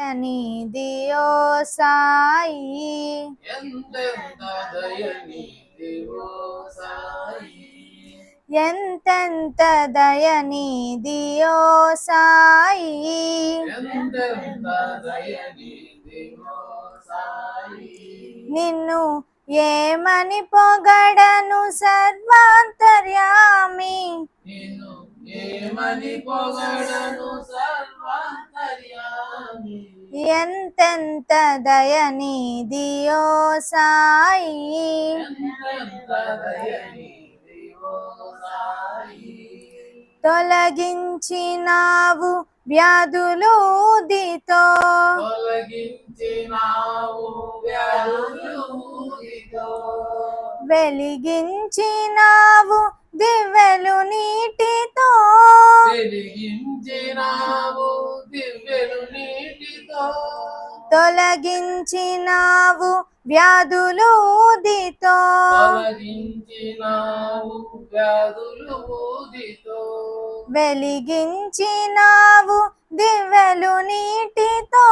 దయనిధియో సాయి, ఎంతెంత దయనిధివో సాయి, ఎంతెంత దయనిధియో సాయి, ఎంతెంత దయనిధివో సాయి. నిన్ను ఏమని పొగడను సర్వాంతర్యామి, నిన్ను ఏమని పొగడను సర్వాంతర్యామి, ఎంతెంత దయనిధియో సాయి, ఎంతెంత దయనిధివో సాయి. తొలగించినావు వ్యాధులు ఊదితో, తొలగించినావు వ్యాధులు ఊదితో, వెలిగించినావు దివ్వెలు నీటితో, వెలిగించినావు దివ్యలు నీటితో, తొలగించినావు వ్యాధులు ఊదితో, తొలగించినావు వ్యాధులు ఊదితో, వెలిగించినావు దివ్వెలు నీటితో,